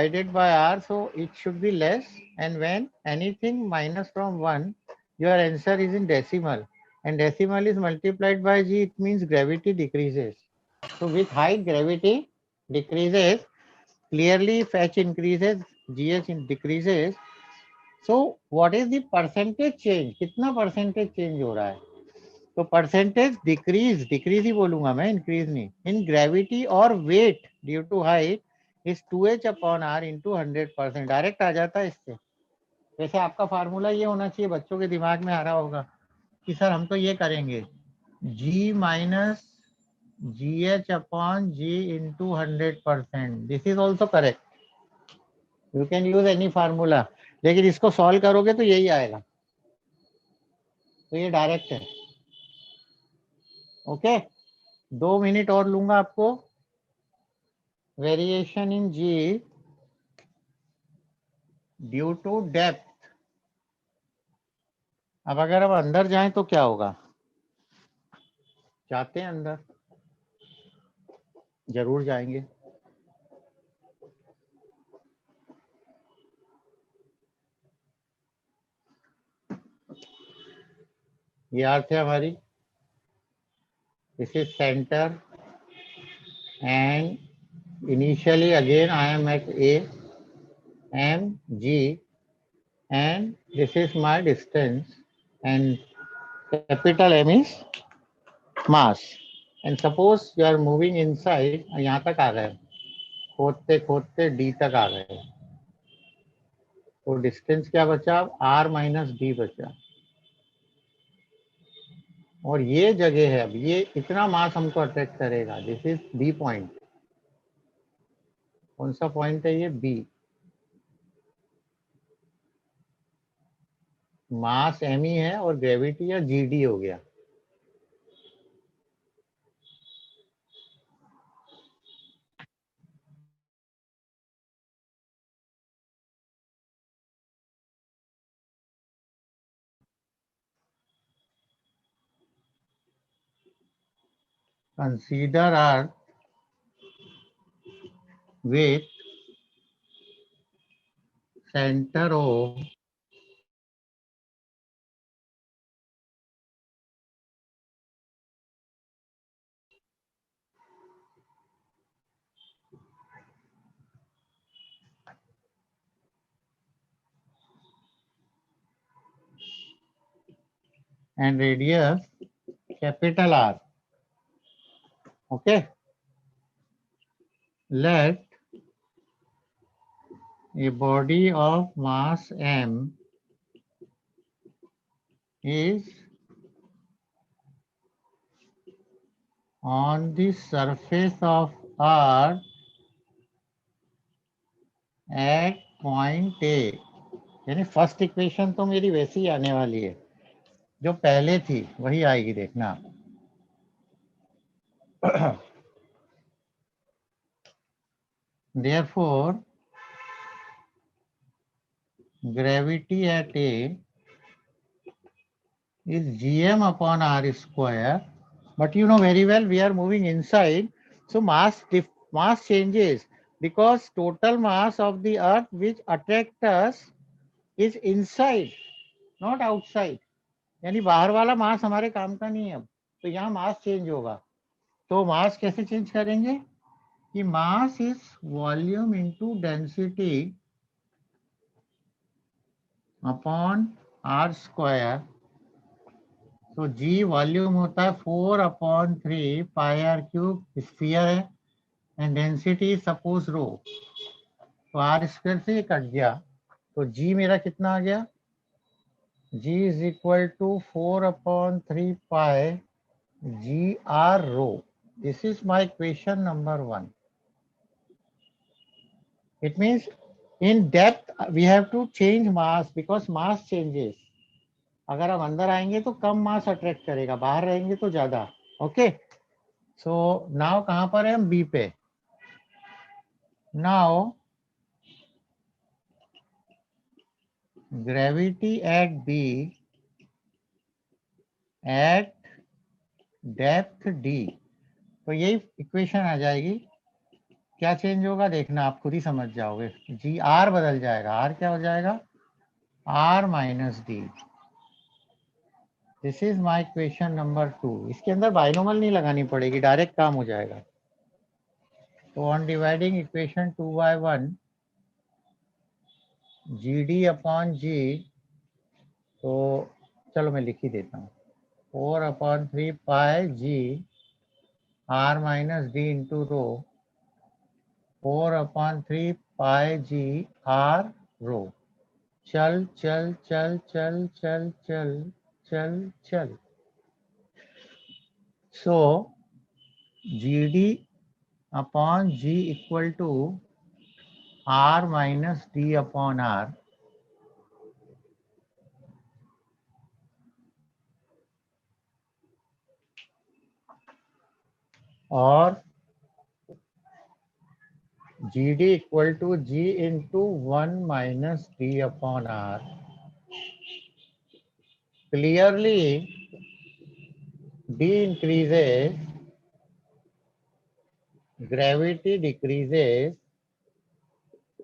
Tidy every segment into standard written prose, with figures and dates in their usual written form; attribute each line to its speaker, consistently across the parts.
Speaker 1: divided by r, so it should be less, and when anything minus from 1, your answer is in decimal, and decimal is multiplied by g, it means gravity decreases. So with height, gravity decreases. Clearly, if h increases, gh decreases. So what is the percentage change? कितना percentage change हो रहा है? तो percentage decrease ही बोलूंगा मैं, increase नहीं. In gravity और weight due to height is 2h upon r into 100%. Direct आ जाता है इससे. वैसे आपका फार्मूला ये होना चाहिए, बच्चों के दिमाग में आ रहा होगा कि सर हम तो ये करेंगे, g minus g h upon g into 100%. This is also correct. You can use any formula, लेकिन इसको सॉल्व करोगे तो यही आएगा. तो ये डायरेक्ट है. ओके, 2 मिनट और लूंगा आपको. Variation in g due to depth. अब अगर हम अंदर जाएं तो क्या होगा? जाते हैं अंदर, जरूर जाएंगे. ये अर्थ है हमारी. This is centre and initially again I am at a M g and this is my distance, and capital M is mass. And suppose you are moving inside, यहाँ तक आ गए, खोदते खोदते D तक आ गए, तो डिस्टेंस क्या बचा? R माइनस डी बचा. और ये जगह है, अब ये इतना मास हमको अट्रैक्ट करेगा. This is B point. कौन सा पॉइंट है ये? बी. मास एम ही है और ग्रेविटी या जी डी हो गया. Consider earth with center O and radius capital R. Okay. Let a body of mass M is on the surface of Earth at point A. यानी first equation तो मेरी वैसी आने वाली है जो पहले थी, वही आएगी, देखना. Therefore, gravity at A is gm upon r square. But you know very well we are moving inside, so mass changes because total mass of the earth which attract us is inside, not outside. यानी बाहर वाला मास हमारे काम का नहीं है अब, तो यहाँ मास चेंज होगा. तो मास कैसे चेंज करेंगे कि mass is volume into density upon r square. तो जी वॉल्यूम होता है 4/3 पाई आर क्यूब. स्फीयर है एंड डेंसिटी सपोज रो, तो आर स्क्वायर से ये कट गया, तो जी मेरा कितना आ गया? G is equal to 4/3 pi g r rho. This is my question number 1. It means in depth we have to change mass because mass changes. अगर हम अंदर आएंगे तो कम मास अट्रैक्ट करेगा, बाहर रहेंगे तो ज्यादा. ओके, सो नाउ कहां पर है हम? बी पे. Now gravity at B at depth d. तो यही इक्वेशन आ जाएगी क्या चेंज होगा देखना, आप खुद ही समझ जाओगे। जी आर बदल जाएगा, आर क्या हो जाएगा, r minus d. This is my equation number 2। इसके अंदर बाइनोमल नहीं लगानी पड़ेगी, डायरेक्ट काम हो जाएगा। तो on dividing equation 2/1 g d upon g, तो चलो मैं लिख ही देता हूँ, 4/3 pi g r minus d into rho, 4/3 pi g r rho. चल चल चल चल चल चल चल चल। So g d upon g equal to r minus d upon r. और g d equal to g into 1 minus d upon r. Clearly d increases, gravity decreases.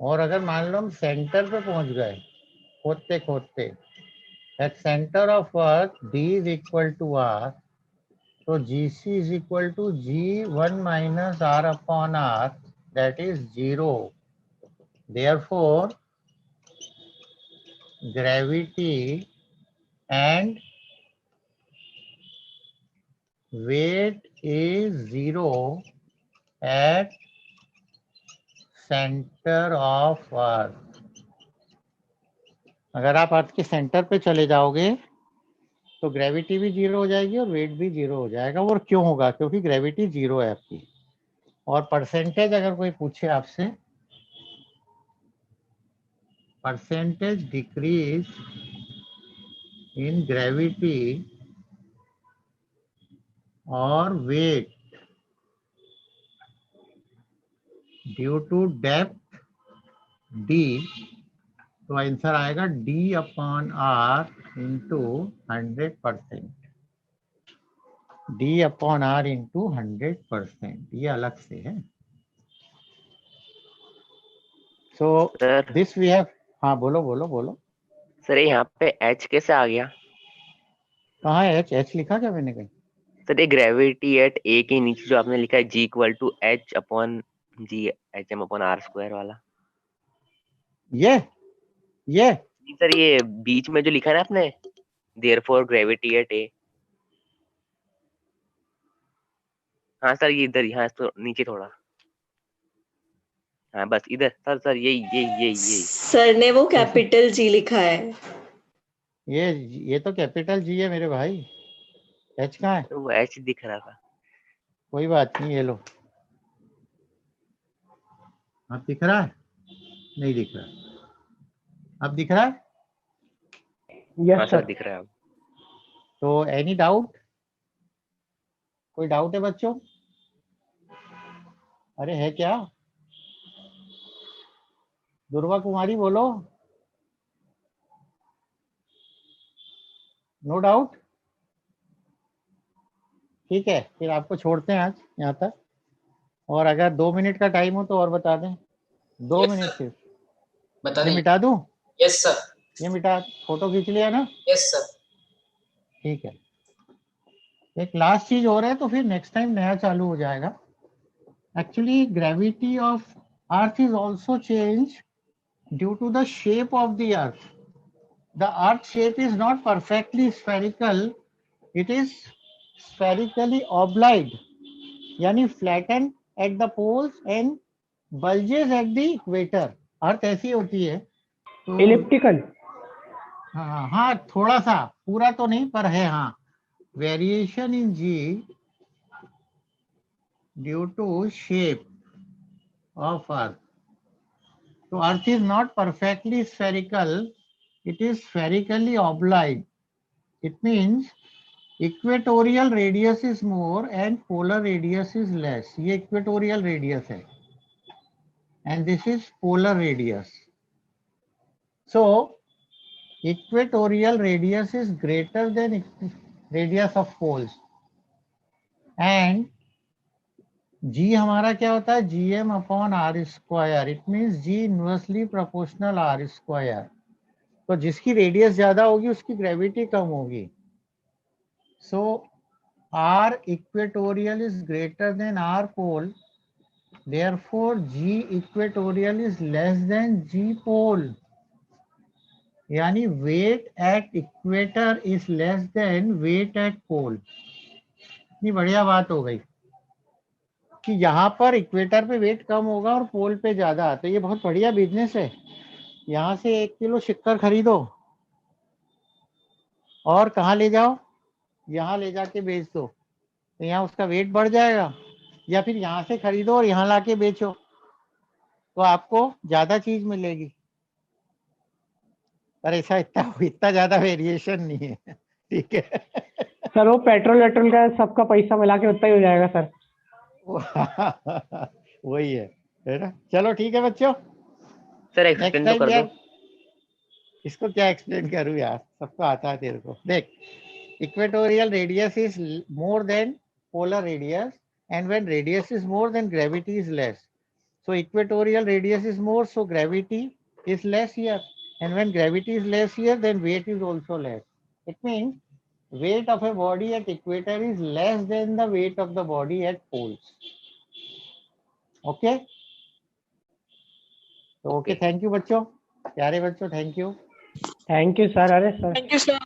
Speaker 1: और अगर मान लो हम सेंटर पे पहुंच गए खोदते खोदते, at centre of earth d is equal to r, तो g c is equal to g 1 minus r upon r, that is 0। Therefore, gravity and weight is 0 at center of earth। अगर आप अर्थ के centre पे चले जाओगे तो gravity भी 0 हो जाएगी और वेट भी 0 हो जाएगा। और क्यों होगा, क्योंकि ग्रेविटी 0 है आपकी। और परसेंटेज अगर कोई पूछे आपसे, परसेंटेज डिक्रीज इन ग्रेविटी और weight due to depth d, तो आंसर आएगा d upon r into 100%। D upon r into 100%, ये अलग से है। So
Speaker 2: sir
Speaker 1: this we have. हाँ बोलो बोलो बोलो।
Speaker 2: सर ये यहाँ पे एच कैसे आ गया?
Speaker 1: कहाँ है एच? एच लिखा क्या मैंने कहीं?
Speaker 2: सर ये ग्रेविटी एट ए के नीचे जो आपने लिखा है g equal to h upon g h m upon r square वाला।
Speaker 1: ये
Speaker 2: जी सर, ये बीच में जो लिखा है ना आपने, देयरफॉर ग्रेविटी एट ए। हाँ सर, ये इधर, यहाँ तो नीचे थोड़ा। हाँ बस इधर सर, सर यही।
Speaker 3: सर ने वो कैपिटल जी लिखा है।
Speaker 1: ये तो कैपिटल जी है मेरे भाई, एच कहाँ है?
Speaker 2: वो एच दिख रहा था।
Speaker 1: कोई बात नहीं, ये लो। अब दिख रहा है? नहीं दिख रहा। अब दिख रहा है?
Speaker 2: हाँ सर दिख रहा है अब।
Speaker 1: तो एनी डाउट? कोई डाउट है बच्चों? अरे है क्या? दुर्गा कुमारी बोलो। No doubt? ठीक है, फिर आपको छोड़ते हैं आज यहाँ तक। और अगर 2 मिनट का टाइम हो तो और बता दें। 2 मिनट सिर्फ।
Speaker 4: बता
Speaker 1: ये
Speaker 4: दें।
Speaker 1: मिटा दूं?
Speaker 4: Yes sir.
Speaker 1: ये मिटा, फोटो खींच लिया ना?
Speaker 4: Yes sir.
Speaker 1: ठीक है। एक लास्ट चीज और है तो फिर नेक्स्ट टाइम नया चालू हो जाएगा। Actually gravity of earth is also change due to the shape of the earth. The earth shape is not perfectly spherical, it is spherically oblate, यानी flattened at the poles and bulges at the equator। अर्थ ऐसी होती है तो
Speaker 5: elliptical.
Speaker 1: हाँ हाँ, थोड़ा सा, पूरा तो नहीं पर है। हाँ, variation in g due to shape of earth. तो earth is not perfectly spherical, it is spherically oblate। It means equatorial radius is more and polar radius is less. ये इक्वेटोरियल रेडियस है and this is polar radius. So equatorial radius is greater than radius of poles and g हमारा क्या होता है, GM upon r square, it means g inversely proportional r square. तो जिसकी radius ज्यादा होगी उसकी ग्रेविटी कम होगी। So r equatorial is greater than r pole, therefore g equatorial is less than g pole, यानी weight at equator is less than weight at pole. इतनी बढ़िया बात हो गई कि यहाँ पर इक्वेटर पे वेट कम होगा और पोल पे ज्यादा। तो ये बहुत बढ़िया बिजनेस है। यहाँ से 1 किलो शक्कर खरीदो और कहाँ ले जाओ, यहाँ ले जाके बेच दो, तो यहाँ उसका वेट बढ़ जाएगा। या फिर यहाँ से खरीदो और यहाँ लाके बेचो, तो आपको ज्यादा चीज मिलेगी। पर ऐसा इतना ज्यादा वेरिएशन नहीं है, ठीक है।
Speaker 4: सर वो पेट्रोल वेट्रोल का सबका पैसा मिला के उतना ही हो जाएगा सर।
Speaker 1: वही है ना। चलो ठीक है बच्चों,
Speaker 2: सर
Speaker 1: नेक्स्ट
Speaker 2: एक्सप्लेन तो
Speaker 1: टाइम
Speaker 2: कर दो।
Speaker 1: यार, इसको क्या एक्सप्लेन करूँ यार, सबको आता है तेरे को। देख, equatorial radius is more than polar radius, and when radius is more than gravity is less. So equatorial radius is more, so gravity is less here. And when gravity is less here, then weight is also less. It means weight of a body at equator is less than the weight of the body at poles. Okay? So okay, thank you बच्चों, प्यारे बच्चों, thank you.
Speaker 4: Thank you sir. अरे sir
Speaker 3: Thank you, sir.